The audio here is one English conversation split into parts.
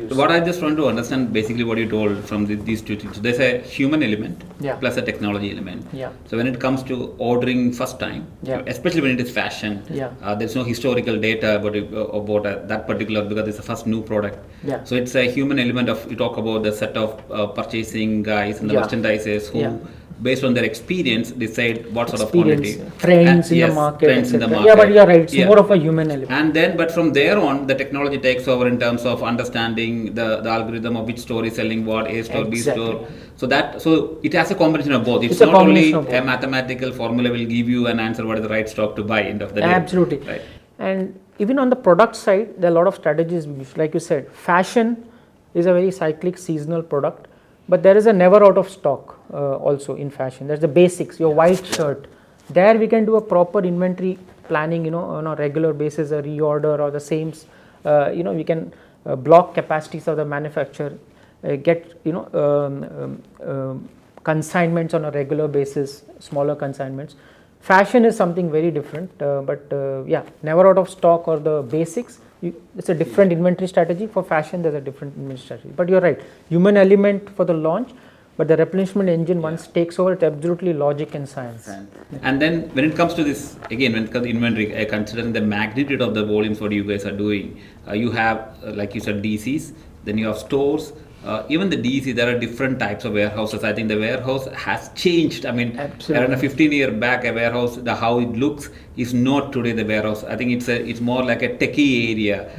So what I just want to understand basically what you told from these two things. There's a human element plus a technology element. So when it comes to ordering first time, especially when it is fashion, there's no historical data about that particular because it's the first new product. So it's a human element of you talk about the set of purchasing guys and the merchandisers who based on their experience decide what sort of quality trends in the market, yeah, but you're right, it's more of a human element. And then but from there on the technology takes over in terms of understanding the algorithm of which store is selling what, A store, B store. So it has a combination of both. It's not only a mathematical formula will give you an answer what is the right stock to buy end of the day. Absolutely. Right. And even on the product side there are a lot of strategies. Like you said, fashion is a very cyclic seasonal product, but there is a never out of stock also in fashion. There's the basics, your white shirt. There we can do a proper inventory planning, on a regular basis, a reorder or the same, we can block capacities of the manufacturer, get, consignments on a regular basis, smaller consignments. Fashion is something very different, but never out of stock or the basics. It's a different inventory strategy. For fashion, there's a different inventory strategy. But you're right, human element for the launch, but the replenishment engine once takes over, it's absolutely logic and science. And then when it comes to this, again, when it comes to inventory, considering the magnitude of the volumes what you guys are doing, you have, like you said, DCs, then you have stores. Even the DC, there are different types of warehouses. I think the warehouse has changed. I mean, around a 15-year back, a warehouse, how it looks is not today the warehouse. I think it's more like a techie area.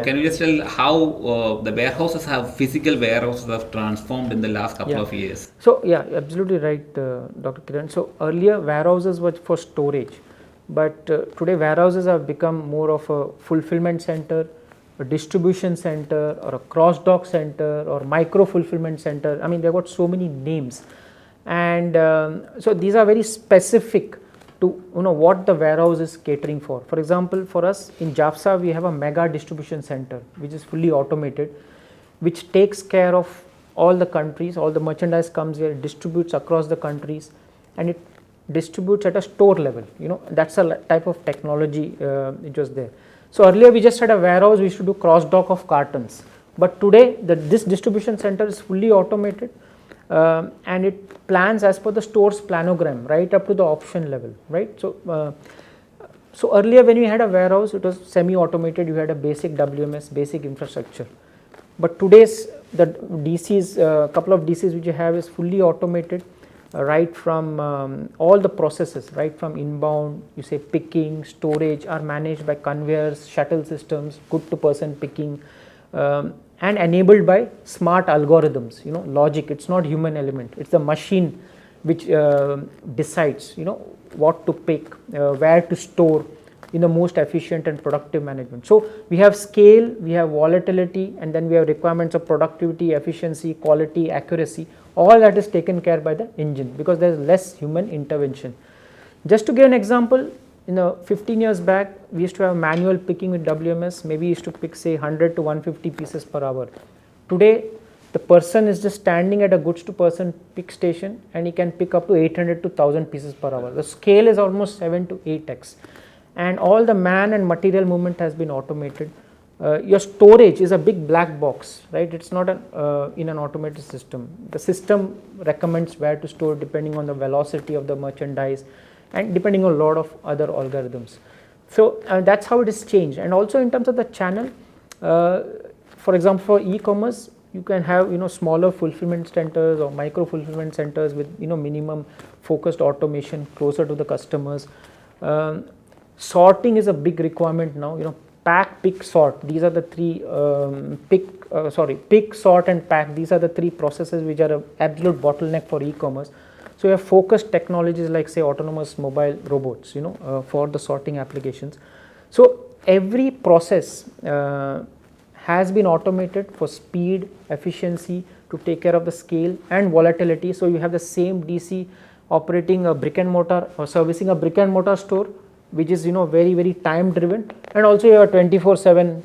Can you just tell how the warehouses physical warehouses have transformed in the last couple of years? So absolutely right, Dr. Kiran. So earlier warehouses were for storage, but today warehouses have become more of a fulfillment center, a distribution center, or a cross dock center, or micro fulfillment center. I mean, they've got so many names, and so these are very specific to what the warehouse is catering for. For example, for us in JAFSA we have a mega distribution center which is fully automated, which takes care of all the countries. All the merchandise comes here, distributes across the countries, and it distributes at a store level. That's a type of technology which was there. So earlier we just had a warehouse, we used to do cross dock of cartons, but today this distribution center is fully automated, and it plans as per the store's planogram right up to the option level, right? So earlier when we had a warehouse, it was semi-automated. You had a basic WMS, basic infrastructure, but today's the DCs, couple of DCs which you have is fully automated. Right from all the processes, right from inbound, you say picking, storage are managed by conveyors, shuttle systems, good to person picking, and enabled by smart algorithms, logic. It's not human element, it's the machine which decides, what to pick, where to store in the most efficient and productive management. So we have scale, we have volatility, and then we have requirements of productivity, efficiency, quality, accuracy. All that is taken care by the engine because there is less human intervention. Just to give an example, 15 years back we used to have manual picking with WMS. Maybe used to pick say 100 to 150 pieces per hour. Today the person is just standing at a goods to person pick station and he can pick up to 800 to 1000 pieces per hour. The scale is almost 7 to 8x, and all the man and material movement has been automated. Your storage is a big black box, right? It's not in an automated system. The system recommends where to store depending on the velocity of the merchandise and depending on a lot of other algorithms. So that's how it is changed. And also in terms of the channel, for example, for e-commerce, you can have smaller fulfillment centers or micro fulfillment centers with minimum focused automation closer to the customers. Sorting is a big requirement now. Pack, pick, sort. These are the three pick, sort, and pack. These are the three processes which are an absolute bottleneck for e-commerce. So you have focused technologies like say autonomous mobile robots, for the sorting applications. So every process has been automated for speed, efficiency, to take care of the scale and volatility. So you have the same DC operating a brick and mortar or servicing a brick and mortar store, which is very, very time driven, and also you have 24/7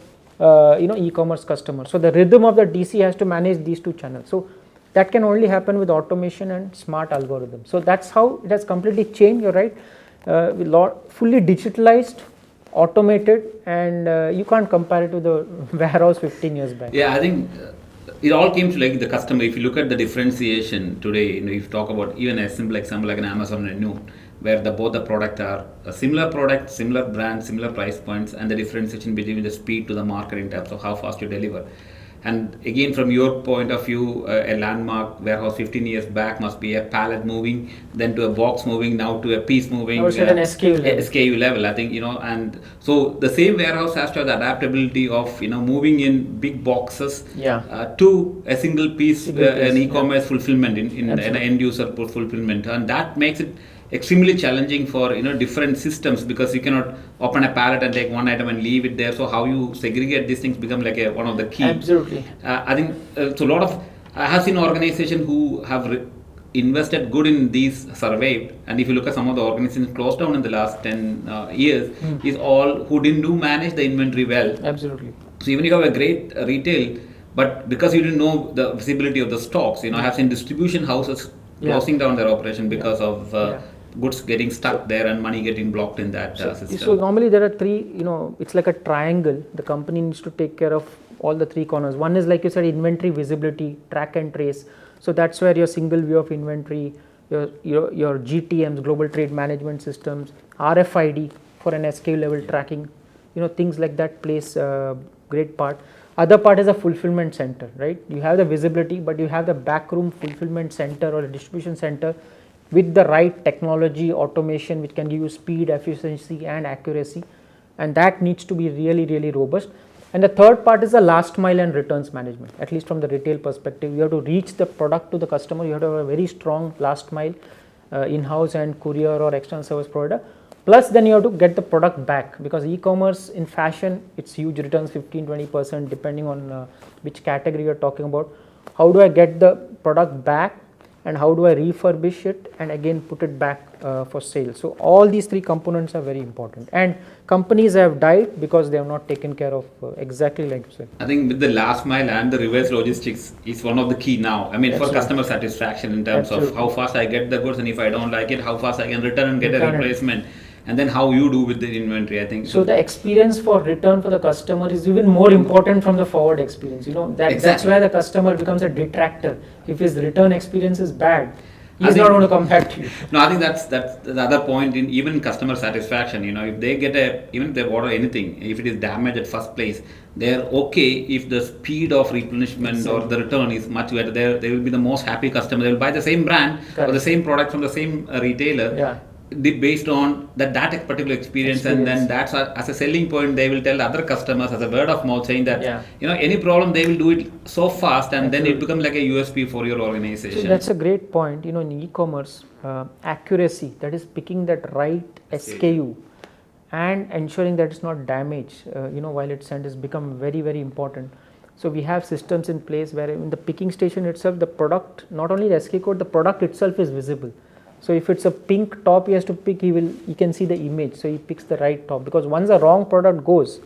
e-commerce customers. So the rhythm of the DC has to manage these two channels. So that can only happen with automation and smart algorithms. So that's how it has completely changed. You're right, fully digitalized, automated, and you can't compare it to the warehouse 15 years back. Yeah, I think it all came to like the customer. If you look at the differentiation today, if you talk about even a simple example like an Amazon and Noon, where both the product are a similar product, similar brand, similar price points, and the differentiation between the speed to the market in terms of how fast you deliver. And again, from your point of view, a landmark warehouse 15 years back must be a pallet moving, then to a box moving, now to a piece moving. Or at an SKU level. SKU level, I think, and so the same warehouse has to have the adaptability of, moving in big boxes to a single piece, an e-commerce fulfillment in an end user fulfillment. And that makes it extremely challenging for different systems, because you cannot open a pallet and take one item and leave it there. So how you segregate these things become like one of the key. Absolutely. I think so. A lot of I have seen organizations who have invested good in these survived, and if you look at some of the organizations closed down in the last 10 years, is all who didn't manage the inventory well. Absolutely. So even if you have a great retail, but because you didn't know the visibility of the stocks, I have seen distribution houses closing down their operation because of goods getting stuck there and money getting blocked in that system. So normally there are three, it's like a triangle. The company needs to take care of all the three corners. One is, like you said, inventory visibility, track and trace. So that's where your single view of inventory, your GTMs, global trade management systems, RFID for an SKU level tracking, things like that plays a great part. Other part is a fulfillment center, right? You have the visibility, but you have the backroom fulfillment center or a distribution center with the right technology, automation, which can give you speed, efficiency and accuracy, and that needs to be really, really robust. And the third part is the last mile and returns management. At least from the retail perspective, you have to reach the product to the customer. You have to have a very strong last mile in-house and courier or external service provider. Plus then you have to get the product back, because e-commerce in fashion, it's huge returns, 15-20% depending on which category you're talking about. How do I get the product back, and how do I refurbish it and again put it back for sale? So all these three components are very important, and companies have died because they have not taken care of exactly like you said. I think with the last mile and the reverse logistics is one of the key now. I mean, for customer satisfaction in terms of how fast I get the goods, and if I don't like it, how fast I can return and get a replacement. And then how you do with the inventory, I think. So the experience for return for the customer is even more important from the forward experience. That's where the customer becomes a detractor. If his return experience is bad, he's not going to come back to you. No, I think that's the other point in even customer satisfaction. If they get even if they order anything, if it is damaged at first place, they're okay if the speed of replenishment or the return is much better. They will be the most happy customer. They will buy the same brand or the same product from the same retailer. Based on that particular experience, and then that's as a selling point, they will tell other customers as a word of mouth, saying that any problem they will do it so fast, and then it becomes like a USP for your organization. So that's a great point. In e-commerce, accuracy, that is picking that right SKU and ensuring that it's not damaged while it's sent, has become very, very important. So we have systems in place where in the picking station itself, the product, not only the SKU code, the product itself is visible. So if it's a pink top he has to pick, he can see the image, so he picks the right top, because once the wrong product goes,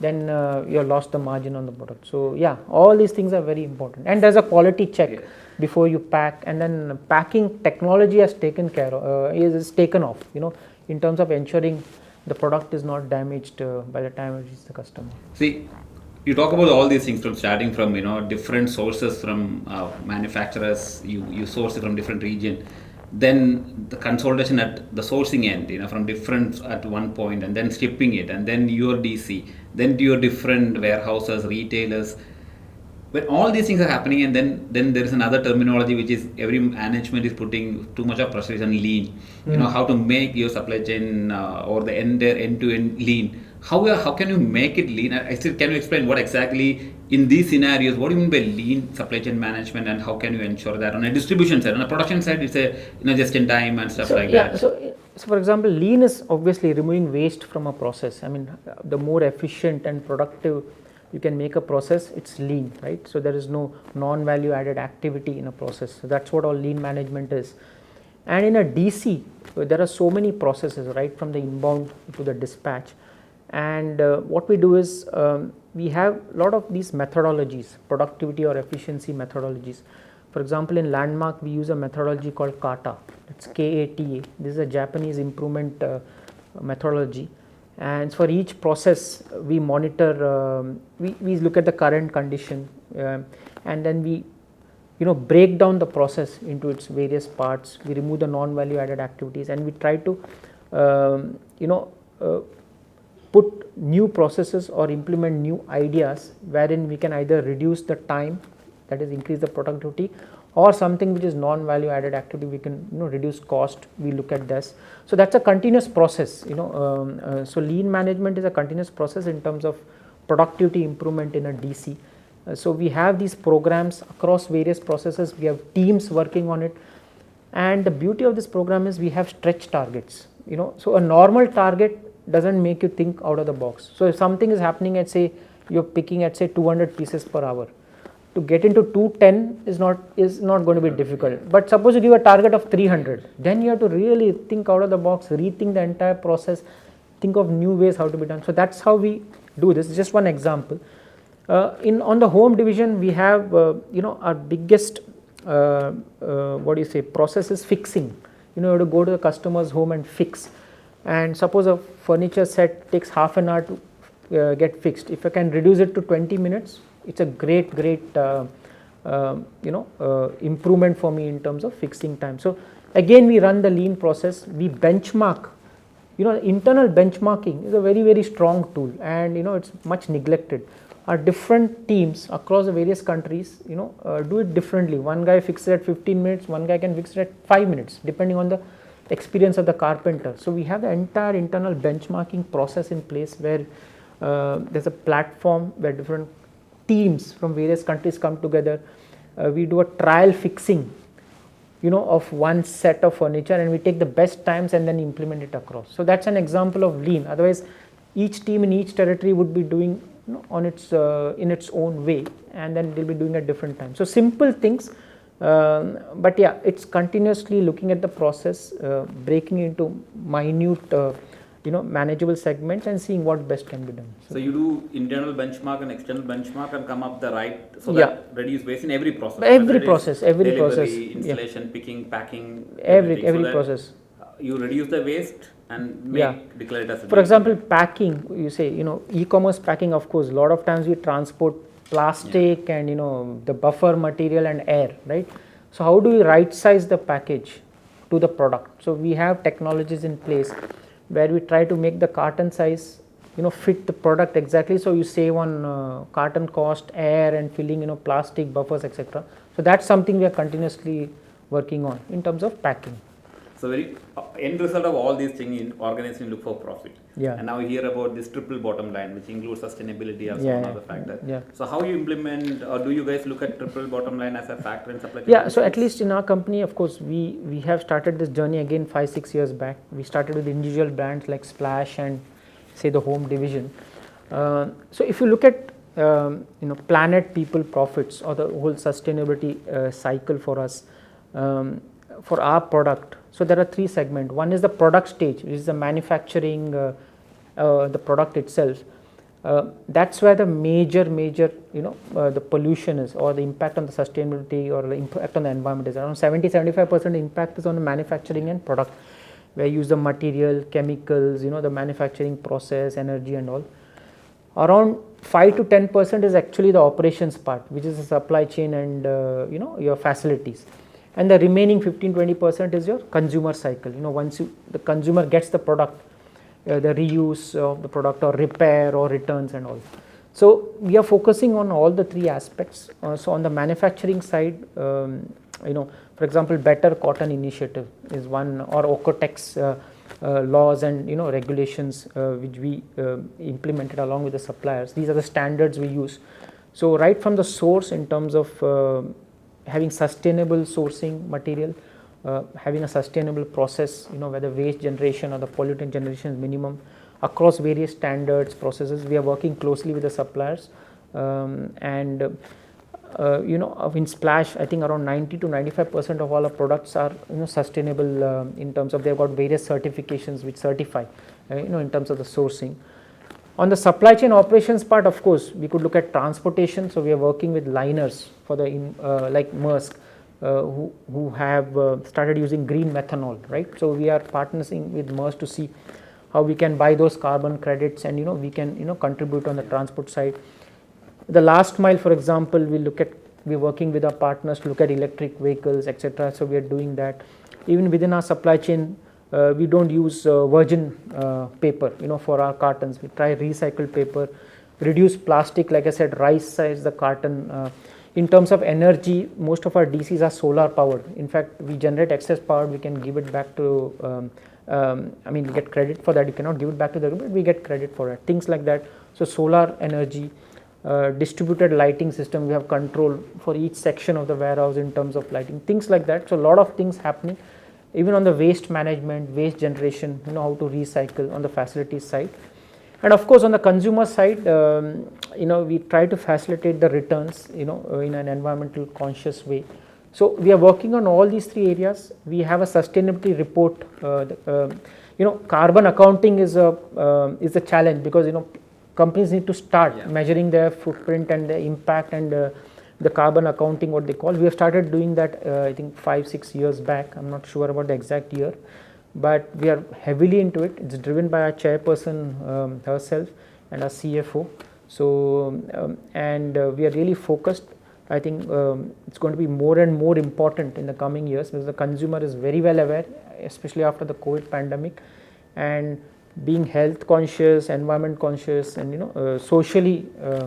then you have lost the margin on the product. So all these things are very important, and there's a quality check before you pack, and then packing technology has taken care of, is taken off, in terms of ensuring the product is not damaged by the time it reaches the customer. See, you talk about all these things from starting from different sources from manufacturers, you source it from different region. Then the consolidation at the sourcing end, from different at one point, and then shipping it, and then your DC, then to your different warehouses, retailers. When all these things are happening, and then there is another terminology which is every management is putting too much of pressure on lean. How to make your supply chain or the end-to-end lean. How can you make it lean? Can you explain what exactly in these scenarios, what do you mean by lean supply chain management, and how can you ensure that on a distribution side? On a production side, it's a just in time and stuff like that. So for example, lean is obviously removing waste from a process. I mean, the more efficient and productive you can make a process, it's lean, right? So there is no non-value added activity in a process. So that's what all lean management is. And in a DC, there are so many processes, right, from the inbound to the dispatch. And what we do is we have a lot of these methodologies, productivity or efficiency methodologies. For example, in Landmark, we use a methodology called KATA. It's KATA. This is a Japanese improvement methodology. and for each process we monitor, we look at the current condition, and then we break down the process into its various parts. We remove the non value added activities, and we try to put new processes or implement new ideas wherein we can either reduce the time, that is increase the productivity, or something which is non value added activity we can reduce cost. We look at this. So that's a continuous process, so lean management is a continuous process in terms of productivity improvement in a DC. So we have these programs across various processes, we have teams working on it, and the beauty of this program is we have stretch targets. So a normal target doesn't make you think out of the box. So if something is happening at, say, you're picking at, say, 200 pieces per hour, to get into 210 is not going to be difficult. But suppose you give a target of 300, then you have to really think out of the box, rethink the entire process, think of new ways how to be done. So that's how we do this. Just one example. On the home division, we have our biggest process is fixing. You have to go to the customer's home and fix. And suppose a furniture set takes half an hour to get fixed. If I can reduce it to 20 minutes, it's a great improvement for me in terms of fixing time. So again, we run the lean process. We benchmark. Internal benchmarking is a very strong tool, and it's much neglected. Our different teams across the various countries do it differently. One guy fixes it at 15 minutes, one guy can fix it at 5 minutes, depending on the experience of the carpenter. So we have the entire internal benchmarking process in place, where there's a platform where different teams from various countries come together. We do a trial fixing of one set of furniture, and we take the best times and then implement it across. So that's an example of lean. Otherwise, each team in each territory would be doing on its in its own way, and then they'll be doing at different times. So simple things, but yeah, it's continuously looking at the process, breaking into minute manageable segments, and seeing what best can be done. So you do internal benchmark and external benchmark and come up the right, so that reduce waste in every process. Every process, installation, picking, packing, every so process. You reduce the waste and declare it as. For example, packing. You say e-commerce packing. Of course, a lot of times we transport plastic and the buffer material and air, right? So how do we right size the package to the product? So we have technologies in place where we try to make the carton size fit the product exactly, so you save on carton cost, air and filling, plastic buffers, etc. So that's something we are continuously working on in terms of packing. So very end result of all these things in organization look for profit. Yeah. And now we hear about this triple bottom line, which includes sustainability as one other factor. Yeah. So how you implement, or do you guys look at triple bottom line as a factor in supply chain? Yeah. So at least in our company, of course, we have started this journey again 5-6 years back. We started with individual brands like Splash and say the home division. So if you look at planet, people, profits, or the whole sustainability cycle for us, for our product. So there are 3 segments. One is the product stage, which is the manufacturing, the product itself. That's where the major the pollution is, or the impact on the sustainability or the impact on the environment is. Around 70-75% impact is on the manufacturing and product, where you use the material, chemicals, the manufacturing process, energy and all. Around 5-10% is actually the operations part, which is the supply chain and your facilities. And the remaining 15-20% is your consumer cycle. Once the consumer gets the product, the reuse of the product or repair or returns and all. So we are focusing on all the 3 aspects. So on the manufacturing side, for example, Better Cotton Initiative is one, or Ocotex laws and regulations which we implemented along with the suppliers. These are the standards we use. So right from the source, in terms of having sustainable sourcing material, having a sustainable process, where the waste generation or the pollutant generation is minimum, across various standards, processes. We are working closely with the suppliers, and in Splash, I think around 90-95% of all our products are sustainable in terms of they've got various certifications which certify in terms of the sourcing. On the supply chain operations part, of course, we could look at transportation. So we are working with liners for the like Maersk, who have started using green methanol, right? So we are partnering with Maersk to see how we can buy those carbon credits, and we can contribute on the transport side. The last mile, for example, we're working with our partners to look at electric vehicles, etc. So we are doing that. Even within our supply chain, we don't use virgin paper for our cartons. We try recycled paper, reduce plastic, like I said, right size the carton. In terms of energy, most of our DCs are solar powered. In fact, we generate excess power, we can give it back to we get credit for that. You cannot give it back to the government, we get credit for it, things like that. So solar energy, distributed lighting system, we have control for each section of the warehouse in terms of lighting, things like that. So a lot of things happening. Even on the waste management, waste generation, how to recycle on the facilities side. And of course on the consumer side, we try to facilitate the returns in an environmental conscious way. So we are working on all these three areas. We have a sustainability report. Carbon accounting is a challenge, because companies need to start measuring their footprint and the impact, and the carbon accounting, what they call. We have started doing that I think 5-6 years back. I'm not sure about the exact year, but we are heavily into it. It's driven by our chairperson herself and our CFO. So we are really focused. I think it's going to be more and more important in the coming years, because the consumer is very well aware, especially after the COVID pandemic, and being health conscious, environment conscious, and socially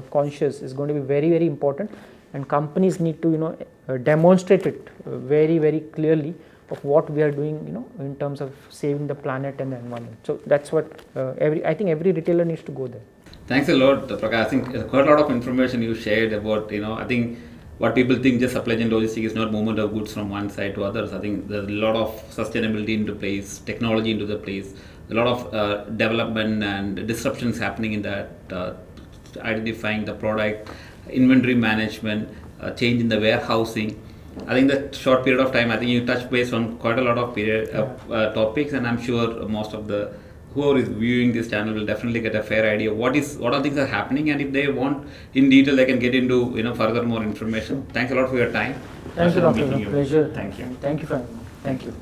conscious is going to be very, very important. And companies need to demonstrate it very, very clearly of what we are doing in terms of saving the planet and the environment. So that's what I think every retailer needs to go there. Thanks a lot, Prakash. I think quite a lot of information you shared about, I think what people think just supply chain logistics is not movement of goods from one side to others. I think there's a lot of sustainability into place, technology into the place, a lot of development and disruptions happening in that, identifying the product, inventory management, change in the warehousing. I think that short period of time, I think you touched base on quite a lot of topics, and I'm sure most of whoever is viewing this channel will definitely get a fair idea what are things are happening, and if they want in detail, they can get into further more information. Thanks a lot for your time. Thank you, Doctor. Pleasure. Thank you. Thank you for. Thank you.